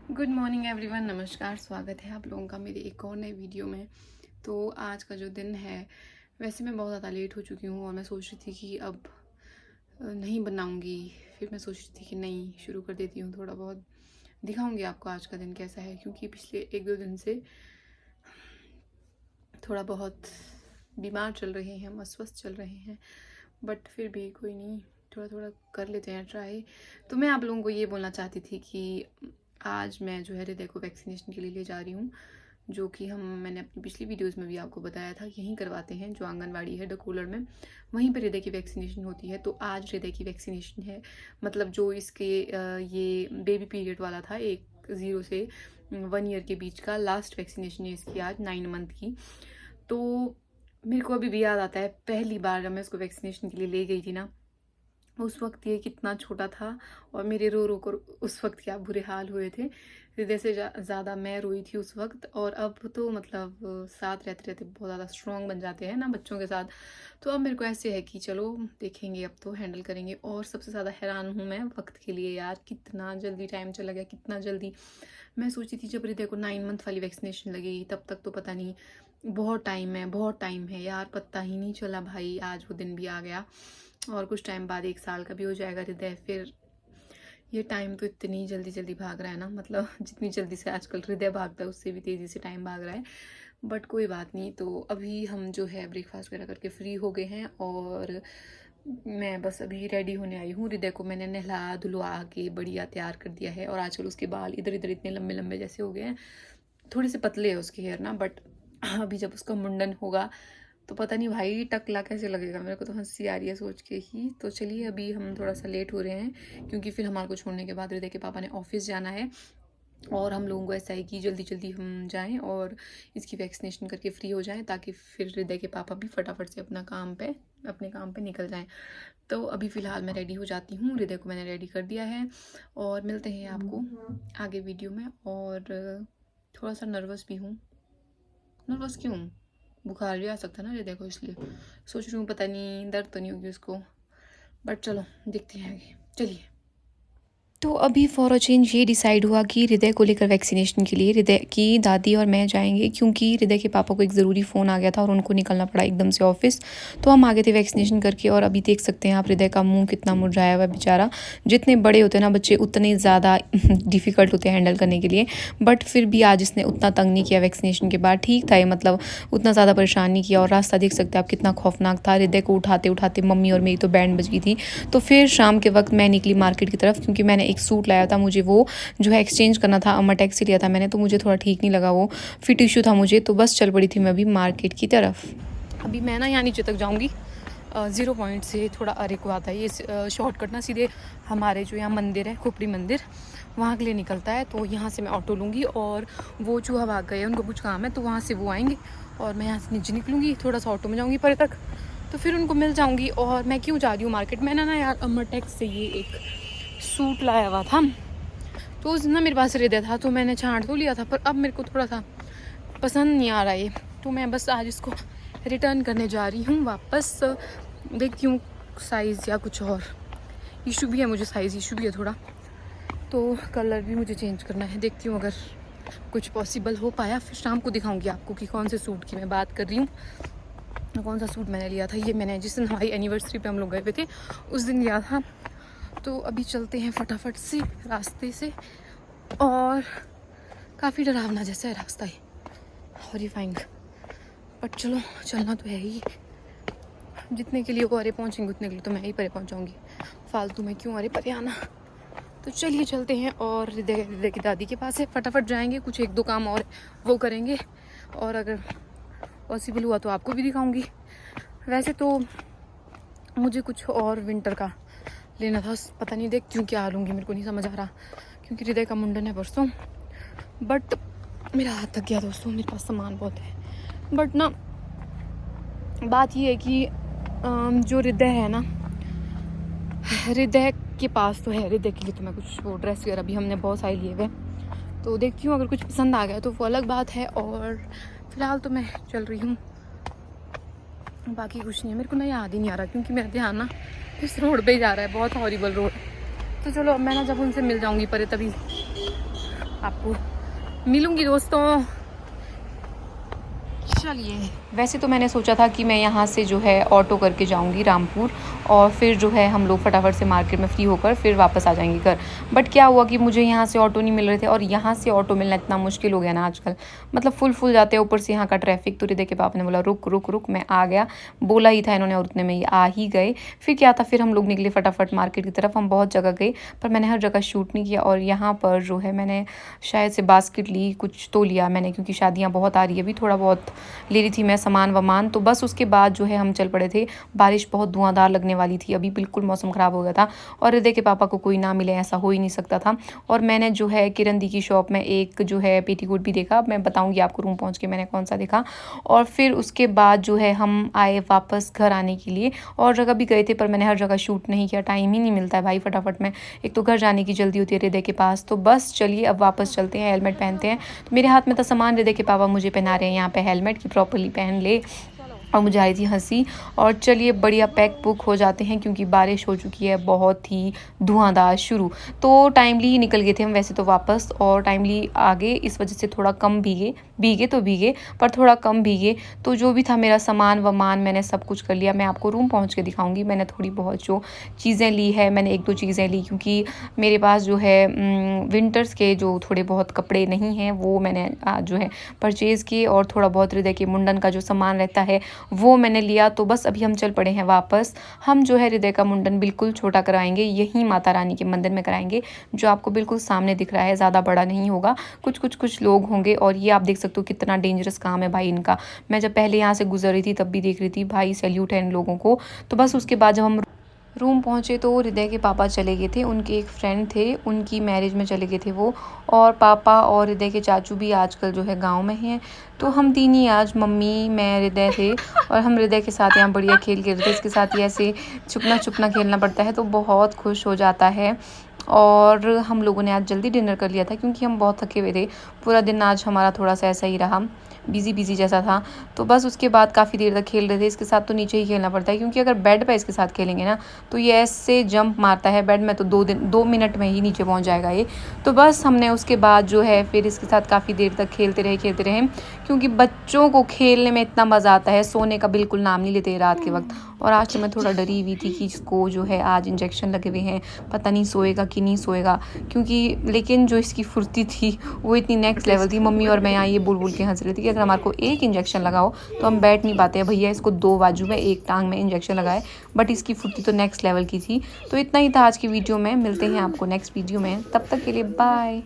Good morning everyone, नमस्कार। स्वागत है आप लोगों का मेरे एक और नए वीडियो में। तो आज का जो दिन है, वैसे मैं बहुत ज़्यादा लेट हो चुकी हूँ और मैं सोच रही थी कि अब नहीं बनाऊँगी। फिर मैं सोच रही थी कि नहीं, शुरू कर देती हूँ, थोड़ा बहुत दिखाऊँगी आपको आज का दिन कैसा है। क्योंकि पिछले 1-2 दिन से थोड़ा बहुत बीमार चल रहे हैं, अस्वस्थ चल रहे हैं, बट फिर भी कोई नहीं, थोड़ा थोड़ा कर लेते हैं ट्राई। तो मैं आप लोगों को ये बोलना चाहती थी कि आज मैं जो है हृदय को वैक्सीनेशन के लिए ले जा रही हूँ, जो कि मैंने अपनी पिछली वीडियोस में भी आपको बताया था, यहीं करवाते हैं। जो आंगनवाड़ी है डकोलर में, वहीं पर हृदय की वैक्सीनेशन होती है। तो आज हृदय की वैक्सीनेशन है, मतलब जो इसके ये बेबी पीरियड वाला था, 0 से 1 ईयर के बीच का लास्ट वैक्सीनेशन है इसकी, आज 9 मंथ की। तो मेरे को अभी भी याद आता है, पहली बार जब मैं उसको वैक्सीनेशन के लिए ले गई थी ना, उस वक्त ये कितना छोटा था और मेरे रो रो कर उस वक्त क्या बुरे हाल हुए थे। हृदय से ज़्यादा मैं रोई थी उस वक्त। और अब तो मतलब साथ रहते रहते बहुत ज़्यादा स्ट्रॉन्ग बन जाते हैं ना बच्चों के साथ। तो अब मेरे को ऐसे है कि चलो देखेंगे, अब तो हैंडल करेंगे। और सबसे ज़्यादा हैरान हूँ मैं वक्त के लिए, यार कितना जल्दी टाइम चला गया, कितना जल्दी। मैं सोचती थी जब हृदय को 9 मंथ वाली वैक्सीनेशन लगेगी तब तक तो पता नहीं, बहुत टाइम है, बहुत टाइम है यार, पता ही नहीं चला भाई। आज वो दिन भी आ गया और कुछ टाइम बाद 1 साल का भी हो जाएगा हृदय। फिर ये टाइम तो इतनी जल्दी जल्दी भाग रहा है ना, मतलब जितनी जल्दी से आजकल हृदय भागता है उससे भी तेज़ी से टाइम भाग रहा है। बट कोई बात नहीं। तो अभी हम जो है ब्रेकफास्ट वगैरह करके फ्री हो गए हैं और मैं बस अभी रेडी होने आई हूँ। हृदय को मैंने नहला धुलवा के बढ़िया तैयार कर दिया है। और आजकल उसके बाल इधर इधर इतने लंबे लंबे जैसे हो गए हैं, थोड़े से पतले है उसके हेयर ना। बट अभी जब उसका मुंडन होगा तो पता नहीं भाई टकला कैसे लगेगा। मेरे को तो हंसी आ रही है सोच के ही। तो चलिए, अभी हम थोड़ा सा लेट हो रहे हैं क्योंकि फिर हमारे को छोड़ने के बाद हृदय के पापा ने ऑफिस जाना है। और हम लोगों को ऐसा है कि जल्दी जल्दी हम जाएं और इसकी वैक्सीनेशन करके फ्री हो जाएं, ताकि फिर हृदय के पापा भी फटाफट से अपने काम पे निकल जाएं। तो अभी फ़िलहाल मैं रेडी हो जाती हूँ, हृदय को मैंने रेडी कर दिया है और मिलते हैं आपको आगे वीडियो में। और थोड़ा सा नर्वस भी हूँ। नर्वस क्यों? बुखार भी आ सकता है ना हृदय को, इसलिए सोच रही हूँ पता नहीं दर्द तो नहीं होगी उसको। बट चलो देखते हैं आगे, चलिए। तो अभी फॉर अ चेंज ये डिसाइड हुआ कि हृदय को लेकर वैक्सीनेशन के लिए हृदय की दादी और मैं जाएंगे, क्योंकि हृदय के पापा को एक ज़रूरी फ़ोन आ गया था और उनको निकलना पड़ा एकदम से ऑफिस। तो हम आ गए थे वैक्सीनेशन करके। और अभी देख सकते हैं आप हृदय का मुंह कितना मुरझाया हुआ है बेचारा। जितने बड़े होते हैं ना बच्चे उतने ज़्यादा डिफ़िकल्ट होते हैं हैंडल करने के लिए। बट फिर भी आज इसने उतना तंग नहीं किया वैक्सीनेशन के बाद, ठीक था ये, मतलब उतना ज़्यादा परेशान नहीं किया। और रास्ता देख सकते हैं आप कितना खौफनाक था। हृदय को उठाते उठाते मम्मी और मेरी तो बैंड बज गई थी। तो फिर शाम के वक्त मैं निकली मार्केट की तरफ, क्योंकि मैंने एक सूट लाया था, मुझे वो जो है एक्सचेंज करना था। अमरटेक से लिया था मैंने, तो मुझे थोड़ा ठीक नहीं लगा, वो फिट इशू था मुझे। तो बस चल पड़ी थी मैं अभी मार्केट की तरफ। अभी मैं ना यहाँ नीचे तक जाऊँगी, 0 पॉइंट से थोड़ा आगे को आता है ये शॉर्टकट ना, सीधे हमारे जो यहाँ मंदिर है खोपड़ी मंदिर, वहाँ के लिए निकलता है। तो यहाँ से मैं ऑटो लूँगी और वो चूहा भाग गए, उनको कुछ काम है तो वहाँ से वो आएंगे और मैं यहाँ से नीचे निकलूँगी, थोड़ा सा ऑटो में जाऊँगी परे तक, तो फिर उनको मिल जाऊँगी। और मैं क्यों जा रही हूँ मार्केट, मैंने ना यार अमरटेक से ये एक सूट लाया हुआ था, तो उस दिन ना मेरे पास हृदय था तो मैंने छांट तो लिया था, पर अब मेरे को थोड़ा सा पसंद नहीं आ रहा है। तो मैं बस आज इसको रिटर्न करने जा रही हूँ वापस। देखती हूँ साइज़ या कुछ और इशू भी है, मुझे साइज़ इशू भी है थोड़ा, तो कलर भी मुझे चेंज करना है। देखती हूँ अगर कुछ पॉसिबल हो पाया फिर शाम को दिखाऊंगी आपको कि कौन से सूट की मैं बात कर रही हूँ, कौन सा सूट मैंने लिया था। ये मैंने जिस दिन हमारी एनिवर्सरी पे हम लोग गए हुए थे उस दिन लिया था। तो अभी चलते हैं फटाफट से रास्ते से, और काफ़ी डरावना जैसा है रास्ता है, हॉरिफाइंग, बट चलो चलना तो है ही। जितने के लिए वो अरे पहुँचेंगे उतने के लिए तो मैं ही परे पहुँचाऊँगी, फालतू में क्यों अरे परे आना। तो चलिए चलते हैं और हृदय की दादी के पास है, फटाफट जाएंगे, कुछ 1-2 काम और वो करेंगे और अगर पॉसिबल हुआ तो आपको भी दिखाऊंगी। वैसे तो मुझे कुछ और विंटर का लेना था, पता नहीं देखती हूँ क्या लूँगी, मेरे को नहीं समझ आ रहा, क्योंकि हृदय का मुंडन है परसों। बट मेरा हाथ थक गया दोस्तों, मेरे पास सामान बहुत है। बट ना बात ये है कि जो हृदय है ना, हृदय के पास तो है, हृदय के लिए तो मैं कुछ वो ड्रेस वगैरह भी हमने बहुत सारे लिए हुए, तो देखती हूँ अगर कुछ पसंद आ गया तो वो अलग बात है। और फिलहाल तो मैं चल रही हूँ, बाकी कुछ नहीं है। मेरे को ना याद ही नहीं आ रहा क्योंकि मेरा ध्यान ना इस रोड पे ही जा रहा है, बहुत हॉरिबल रोड। तो चलो अब मैं ना जब उनसे मिल जाऊँगी परे तभी आपको मिलूंगी दोस्तों। चलिए, वैसे तो मैंने सोचा था कि मैं यहाँ से जो है ऑटो करके जाऊँगी रामपुर और फिर जो है हम लोग फटाफट से मार्केट में फ्री होकर फिर वापस आ जाएंगे घर। बट क्या हुआ कि मुझे यहाँ से ऑटो नहीं मिल रहे थे और यहाँ से ऑटो मिलना इतना मुश्किल हो गया ना आजकल, मतलब फुल जाते हैं, ऊपर से यहाँ का ट्रैफिक। तो हृदय के पापा ने बोला रुक रुक रुक, मैं आ गया, बोला ही था इन्होंने और उतने में ये आ ही गए। फिर क्या था, फिर हम लोग निकले फटाफट मार्केट की तरफ। हम बहुत जगह गए पर मैंने हर जगह शूट नहीं किया। और यहाँ पर जो है मैंने शायद से बास्केट ली, कुछ तो लिया मैंने, क्योंकि शादियाँ बहुत आ रही है, अभी थोड़ा बहुत ले रही थी मैं सामान वामान। तो बस उसके बाद जो है हम चल पड़े थे। बारिश बहुत धुआंधार लगने वाली थी, अभी बिल्कुल मौसम ख़राब हो गया था और हृदय के पापा को कोई ना मिले ऐसा हो ही नहीं सकता था। और मैंने जो है किरण दी की शॉप में एक जो है पेटीकोट भी देखा, मैं बताऊंगी आपको रूम पहुंच के मैंने कौन सा देखा। और फिर उसके बाद जो है हम आए वापस घर आने के लिए। और जगह भी गए थे पर मैंने हर जगह शूट नहीं किया, टाइम ही नहीं मिलता है भाई फटाफट में, एक तो घर जाने की जल्दी होती है हृदय के पास। तो बस चलिए अब वापस चलते हैं, हेलमेट पहनते हैं। तो मेरे हाथ में था सामान, हृदय के पापा मुझे पहना रहे हैं यहाँ पे हेलमेट की प्रॉपरली पहन ले, और मुझे आई थी हंसी। और चलिए बढ़िया पैक पुक हो जाते हैं क्योंकि बारिश हो चुकी है बहुत ही धुआंधार शुरू। तो टाइमली ही निकल गए थे हम वैसे तो वापस, और टाइमली आगे इस वजह से थोड़ा कम भीगे तो भीगे पर थोड़ा कम भीगे। तो जो भी था मेरा सामान वामान मैंने सब कुछ कर लिया। मैं आपको रूम पहुंच के दिखाऊंगी। मैंने थोड़ी बहुत जो चीज़ें ली है, मैंने एक दो चीज़ें ली क्योंकि मेरे पास जो है विंटर्स के जो थोड़े बहुत कपड़े नहीं हैं वो मैंने जो है परचेज़ किए। और थोड़ा बहुत हृदय के मुंडन का जो सामान रहता है वो मैंने लिया। तो बस अभी हम चल पड़े हैं वापस। हम जो है हृदय का मुंडन बिल्कुल छोटा कराएंगे, यहीं माता रानी के मंदिर में कराएंगे, जो आपको बिल्कुल सामने दिख रहा है, ज़्यादा बड़ा नहीं होगा, कुछ लोग होंगे। और ये आप देख सकते हो कितना डेंजरस काम है भाई इनका। मैं जब पहले यहाँ से गुजर रही थी तब भी देख रही थी, भाई सैल्यूट है इन लोगों को। तो बस उसके बाद जब हम रूम पहुँचे तो हृदय के पापा चले गए थे, उनके एक फ्रेंड थे, उनकी मैरिज में चले गए थे वो। और पापा और हृदय के चाचू भी आजकल जो है गांव में हैं। तो हम तीन ही आज, मम्मी मैं हृदय थे। और हम हृदय के साथ यहाँ बढ़िया खेल खेल रहे थे। इसके साथ ही ऐसे छुपना खेलना पड़ता है तो बहुत खुश हो जाता है। और हम लोगों ने आज जल्दी डिनर कर लिया था क्योंकि हम बहुत थके हुए थे। पूरा दिन आज हमारा थोड़ा सा ऐसा ही रहा, बिजी जैसा था। तो बस उसके बाद काफ़ी देर तक खेल रहे थे। इसके साथ तो नीचे ही खेलना पड़ता है क्योंकि अगर बेड पे इसके साथ खेलेंगे ना तो ये ऐसे जंप मारता है बेड में, तो 2 मिनट में ही नीचे पहुंच जाएगा ये। तो बस हमने उसके बाद जो है फिर इसके साथ काफ़ी देर तक खेलते रहे क्योंकि बच्चों को खेलने में इतना मज़ा आता है, सोने का बिल्कुल नाम नहीं लेते रात के वक्त। और आज तो मैं थोड़ा डरी हुई थी कि इसको जो है आज इंजेक्शन लगे हुए हैं, पता नहीं सोएगा कि नहीं सोएगा, क्योंकि लेकिन जो इसकी फुर्ती थी वो इतनी नेक्स्ट लेवल थी। मम्मी और मैं यहाँ ये बोल के हंस रही थी कि अगर हमारे को एक इंजेक्शन लगाओ तो हम बैठ नहीं पाते हैं भैया, इसको 2 बाजू में एक टांग में इंजेक्शन लगाए। बट इसकी फुर्ती तो नेक्स्ट लेवल की थी। तो इतना ही था आज की वीडियो में, मिलते हैं आपको नेक्स्ट वीडियो में, तब तक के लिए बाय।